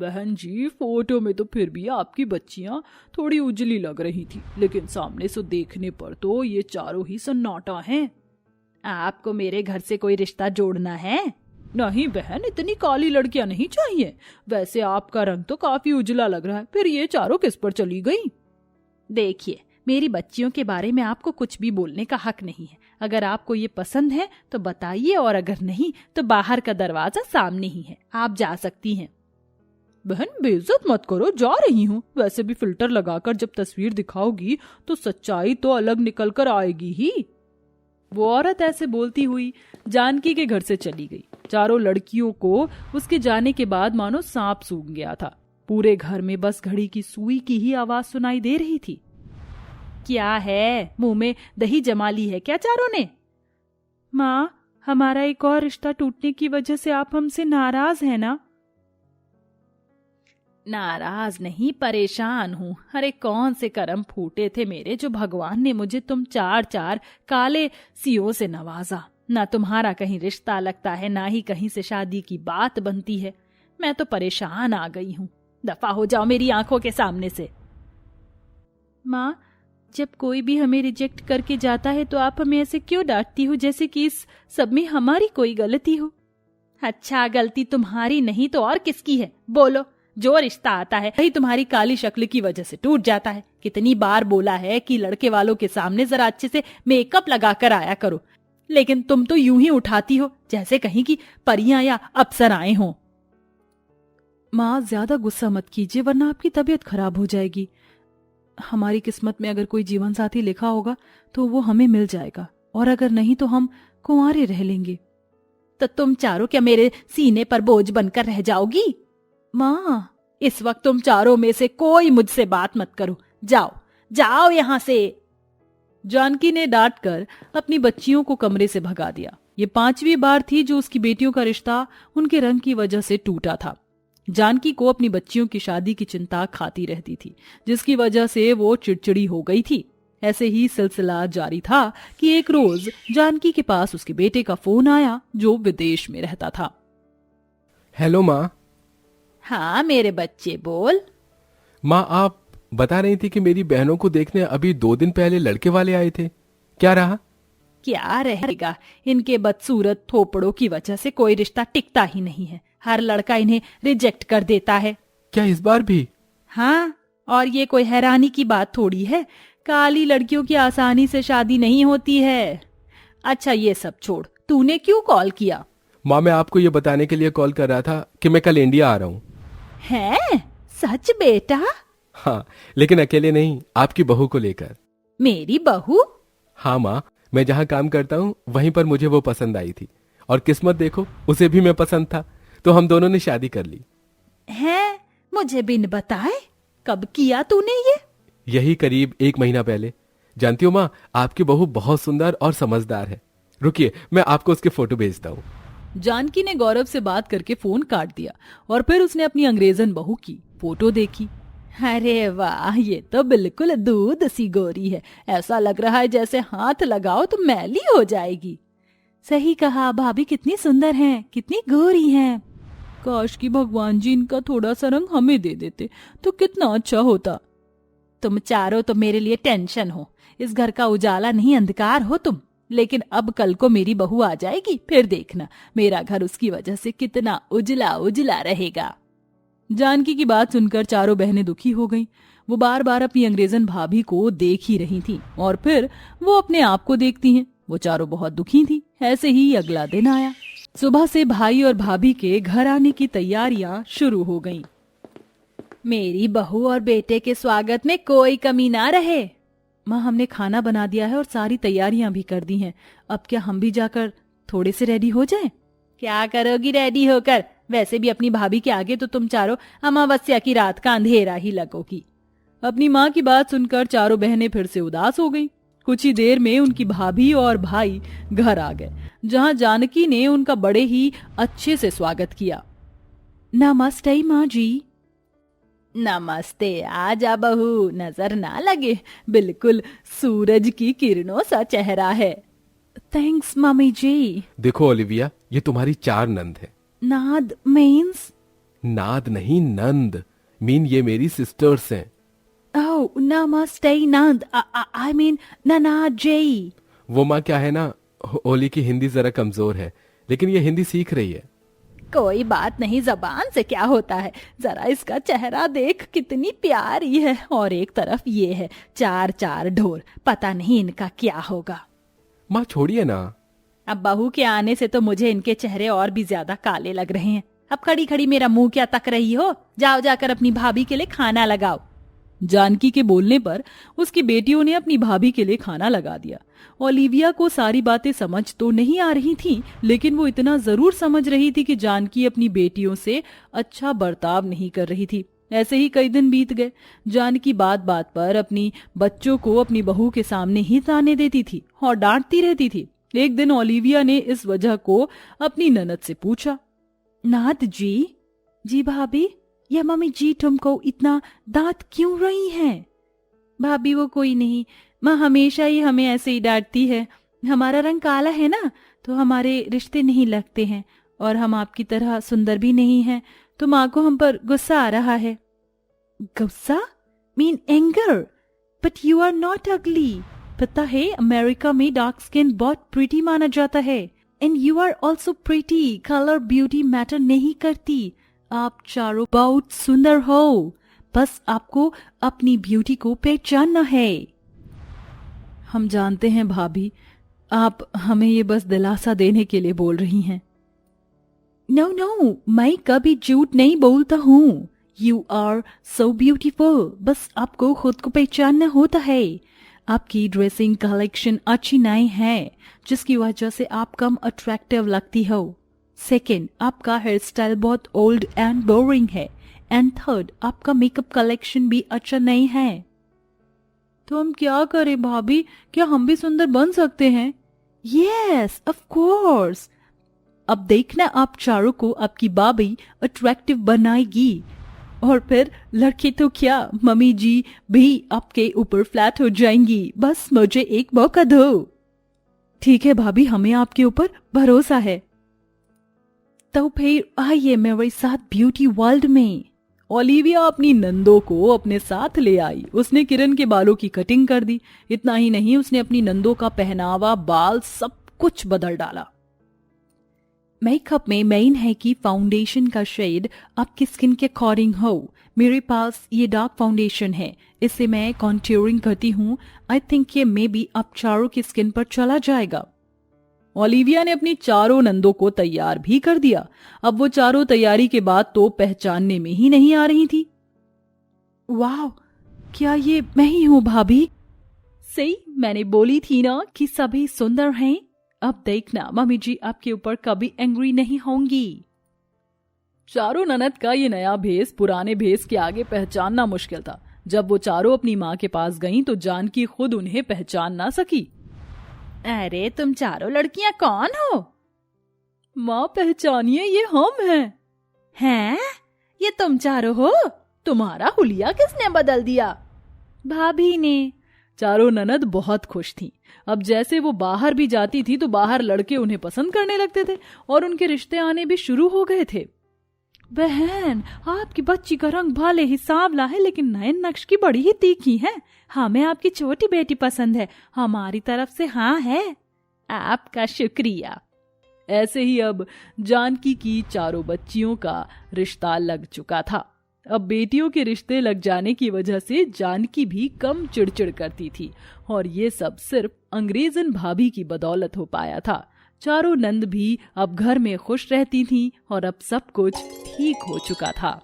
बहन जी, फोटो में तो फिर भी आपकी बच्चियां थोड़ी उजली लग रही थी, लेकिन सामने से देखने पर तो ये चारों ही सन्नाटा हैं। आपको मेरे घर से कोई रिश्ता जोड़ना है? नहीं बहन, इतनी काली लड़कियां नहीं चाहिए। वैसे आपका रंग तो काफी उजला लग रहा है, फिर ये चारों किस पर चली गई? देखिए, मेरी बच्चियों के बारे में आपको कुछ भी बोलने का हक नहीं है। अगर आपको ये पसंद है तो बताइए, और अगर नहीं तो बाहर का दरवाजा सामने ही है, आप जा सकती हैं। बहन बेइज्जत मत करो, जा रही हूँ। वैसे भी फिल्टर लगाकर जब तस्वीर दिखाओगी तो सच्चाई तो अलग निकल कर आएगी ही। वो औरत ऐसे बोलती हुई जानकी के घर से चली गई। चारों लड़कियों को उसके जाने के बाद मानो सांप सूंघ गया था। पूरे घर में बस घड़ी की सुई की ही आवाज सुनाई दे रही थी। क्या है, मुंह में दही जमा ली है क्या चारों ने? माँ, हमारा एक और रिश्ता टूटने की वजह से आप हमसे नाराज हैं ना? नाराज नहीं, परेशान हूँ। अरे कौन से कर्म फूटे थे मेरे जो भगवान ने मुझे तुम चार चार काले सियों से नवाजा। ना तुम्हारा कहीं रिश्ता लगता है, ना ही कहीं से शादी की बात बनती है। मैं तो परेशान आ गई हूँ। दफा हो जाओ मेरी आंखों के सामने से। माँ, जब कोई भी हमें रिजेक्ट करके जाता है तो आप हमें ऐसे क्यों डांटती हो, जैसे कि इस सब में हमारी कोई गलती हो? अच्छा, गलती तुम्हारी नहीं तो और किसकी है? बोलो। जो रिश्ता आता है वही तुम्हारी काली शक्ल की वजह से टूट जाता है। कितनी बार बोला है कि लड़के वालों के सामने जरा अच्छे से मेकअप लगा कर आया करो, लेकिन तुम तो यूं ही उठाती हो जैसे कहीं की परियां या अप्सराएं हो। माँ, ज्यादा गुस्सा मत कीजिए वरना आपकी तबीयत खराब हो जाएगी। हमारी किस्मत में अगर कोई जीवन साथी लिखा होगा तो वो हमें मिल जाएगा, और अगर नहीं तो हम कुंवारे रह लेंगे। तो तुम चारों क्या मेरे सीने पर बोझ बनकर रह जाओगी? माँ, इस वक्त तुम चारों में से कोई मुझसे बात मत करो। जाओ जाओ यहां से। जानकी ने डांट कर अपनी बच्चियों को कमरे से भगा दिया। ये 5वीं बार थी जो उसकी बेटियों का रिश्ता उनके रंग की वजह से टूटा था। जानकी को अपनी बच्चियों की शादी की चिंता खाती रहती थी, जिसकी वजह से वो चिड़चिड़ी हो गई थी। ऐसे ही सिलसिला जारी था कि एक रोज जानकी के पास उसके बेटे का फोन आया जो विदेश में रहता था। हेलो माँ। हाँ मेरे बच्चे, बोल। माँ, आप बता रही थी कि मेरी बहनों को देखने अभी 2 दिन पहले लड़के वाले आए थे, क्या रहा? क्या रहेगा, इनके बदसूरत थोपड़ों की वजह से कोई रिश्ता टिकता ही नहीं है। हर लड़का इन्हें रिजेक्ट कर देता है। क्या इस बार भी? हाँ, और ये कोई हैरानी की बात थोड़ी है। काली लड़कियों की आसानी से शादी नहीं होती है। अच्छा ये सब छोड़, तूने क्यों कॉल किया? माँ, मैं आपको ये बताने के लिए कॉल कर रहा था कि मैं कल इंडिया आ रहा हूँ। है? सच बेटा? हाँ, लेकिन अकेले नहीं, आपकी बहू को लेकर। मेरी बहू? हाँ माँ, मैं जहाँ काम करता हूँ वहीं पर मुझे वो पसंद आई थी, और किस्मत देखो, उसे भी मैं पसंद था, तो हम दोनों ने शादी कर ली। है? मुझे बिन बताए? कब किया तूने ये? यही करीब 1 महीना पहले। जानती हो माँ, आपकी बहू बहुत सुंदर और समझदार है। रुकिए, मैं आपको उसके फोटो भेजता हूँ। जानकी ने गौरव से बात करके फोन काट दिया और फिर उसने अपनी अंग्रेजन बहू की फोटो देखी। अरे वाह, ये तो बिल्कुल दूध सी गोरी है। ऐसा लग रहा है जैसे हाथ लगाओ तो मैली हो जाएगी। सही कहा, भाभी कितनी सुंदर हैं, कितनी गोरी हैं। काश कि भगवान जी इनका थोड़ा सा रंग हमें दे देते तो कितना अच्छा होता। तुम चारों तो मेरे लिए टेंशन हो। इस घर का उजाला नहीं, अंधकार हो तुम। लेकिन अब कल को मेरी बहू आ जाएगी, फिर देखना मेरा घर उसकी वजह से कितना उजला उजला रहेगा। जानकी की बात सुनकर चारों बहनें दुखी हो गईं। वो बार बार अपनी अंग्रेजन भाभी को देख ही रही थीं और फिर वो अपने आप को देखती हैं। वो चारों बहुत दुखी थीं। ऐसे ही अगला दिन आया। सुबह से भाई और भाभी के घर आने की तैयारियां शुरू हो गईं। मेरी बहू और बेटे के स्वागत में कोई कमी ना रहे। माँ, हमने खाना बना दिया है और सारी तैयारियां भी कर दी हैं। अब क्या हम भी जाकर थोड़े से रेडी हो जाएं? क्या करोगी रेडी होकर? वैसे भी अपनी भाभी के आगे तो तुम चारों अमावस्या की रात का अंधेरा ही लगोगी। अपनी माँ की बात सुनकर चारों बहनें फिर से उदास हो गईं। कुछ ही देर में उनकी भाभी और भाई घर आ गए, जहाँ जानकी ने उनका बड़े ही अच्छे से स्वागत किया। नमस्ते माँ जी। नमस्ते, आजा बहू, नजर ना लगे, बिल्कुल सूरज की किरणों सा चेहरा है। थैंक्स मम्मी जी। देखो ओलिविया, ये तुम्हारी 4 नंद है। नाद मीन्स? नाद नहीं, नंद। मीन ये मेरी सिस्टर्स हैं। Oh, namaste, Nand. I mean, Nana Jai. वो माँ क्या है ना, ओली की हिंदी जरा कमजोर है, लेकिन ये हिंदी सीख रही है। कोई बात नहीं, जबान से क्या होता है। जरा इसका चेहरा देख, कितनी प्यारी है। और एक तरफ ये है 4 ढोर, पता नहीं इनका क्या होगा। माँ छोड़िए ना। अब बहू के आने से तो मुझे इनके चेहरे और भी ज्यादा काले लग रहे हैं। अब खड़ी खड़ी मेरा मुंह क्या तक रही हो? जाओ जाकर अपनी भाभी के लिए खाना लगाओ। जानकी के बोलने पर उसकी बेटियों ने अपनी भाभी के लिए खाना लगा दिया। ओलिविया को सारी बातें समझ तो नहीं आ रही थी, लेकिन वो इतना जरूर समझ रही थी कि जानकी अपनी बेटियों से अच्छा बर्ताव नहीं कर रही थी। ऐसे ही कई दिन बीत गए। जानकी बात बात पर अपनी बच्चों को अपनी बहू के सामने ही ताने देती थी और डांटती रहती थी। एक दिन ओलिविया ने इस वजह को अपनी ननद से पूछा। नाथ जी भाभी, ये मम्मी जी तुमको इतना दांत क्यों रही हैं? भाभी वो कोई नहीं, माँ हमेशा ही हमें ऐसे ही डांटती है। हमारा रंग काला है ना, तो हमारे रिश्ते नहीं लगते हैं, और हम आपकी तरह सुंदर भी नहीं हैं, तो माँ को हम पर गुस्सा आ रहा है। गुस्सा? Mean anger? But you are not ugly. पता है, अमेरिका में डार्क स्किन बहुत प्रिटी माना जाता है। And you are also pretty. Colour beauty matter नहीं करती। आप चारों बहुत सुंदर हो, बस आपको अपनी ब्यूटी को पहचानना है। हम जानते हैं भाभी, आप हमें ये बस दिलासा देने के लिए बोल रही हैं। नो, मैं कभी झूठ नहीं बोलता हूँ। यू आर सो ब्यूटीफुल, बस आपको खुद को पहचानना होता है। आपकी ड्रेसिंग कलेक्शन अच्छी नहीं है, जिसकी वजह से आप कम अट्रैक्टिव लगती हो। सेकेंड, आपका हेयर स्टाइल बहुत ओल्ड एंड बोरिंग है। एंड थर्ड, आपका मेकअप कलेक्शन भी अच्छा नहीं है। तो हम क्या करें भाभी, क्या हम भी सुंदर बन सकते हैं? Yes, of course. अब देखना, आप चारों को आपकी भाभी अट्रैक्टिव बनाएगी, और फिर लड़के तो क्या, मम्मी जी भी आपके ऊपर फ्लैट हो जाएंगी। बस मुझे एक मौका दो। ठीक है भाभी, हमें आपके ऊपर भरोसा है। तो फिर आइए मेरे साथ ब्यूटी वर्ल्ड में। ओलिविया अपनी नंदों को अपने साथ ले आई। उसने किरण के बालों की कटिंग कर दी। इतना ही नहीं, उसने अपनी नंदों का पहनावा, बाल, सब कुछ बदल डाला। मेकअप में मेन है कि फाउंडेशन का शेड आपकी स्किन के अकॉर्डिंग हो। मेरे पास ये डार्क फाउंडेशन है, इससे मैं कॉन्ट्यूरिंग करती हूँ। आई थिंक ये मे बी आप चारों की स्किन पर चला जाएगा। ओलिविया ने अपनी चारों नंदों को तैयार भी कर दिया। अब वो चारों तैयारी के बाद तो पहचानने में ही नहीं आ रही थी। वाह, क्या ये मैं ही हूँ भाभी? सही, मैंने बोली थी ना कि सभी सुंदर हैं। अब देखना, मम्मी जी आपके ऊपर कभी एंग्री नहीं होंगी। चारों ननद का ये नया भेस पुराने भेस के आगे पहचानना मुश्किल था। जब वो चारों अपनी माँ के पास गईं तो जानकी खुद उन्हें पहचान ना सकी। अरे तुम चारों लड़कियां कौन हो? माँ पहचानिए, ये हम हैं। हैं? ये तुम चारों हो? तुम्हारा हुलिया किसने बदल दिया? भाभी ने। चारों ननद बहुत खुश थीं। अब जैसे वो बाहर भी जाती थी तो बाहर लड़के उन्हें पसंद करने लगते थे और उनके रिश्ते आने भी शुरू हो गए थे। बहन, आपकी बच्ची का रंग भले ही सांवला है, लेकिन नयन नक्श की बड़ी ही तीखी है। हमें आपकी छोटी बेटी पसंद है। हमारी तरफ से हाँ है। आपका शुक्रिया। ऐसे ही अब जानकी की चारों बच्चियों का रिश्ता लग चुका था। अब बेटियों के रिश्ते लग जाने की वजह से जानकी भी कम चिड़चिड़ करती थी, और ये सब सिर्फ अंग्रेजन भाभी की बदौलत हो पाया था। चारों नंद भी अब घर में खुश रहती थीं और अब सब कुछ ठीक हो चुका था।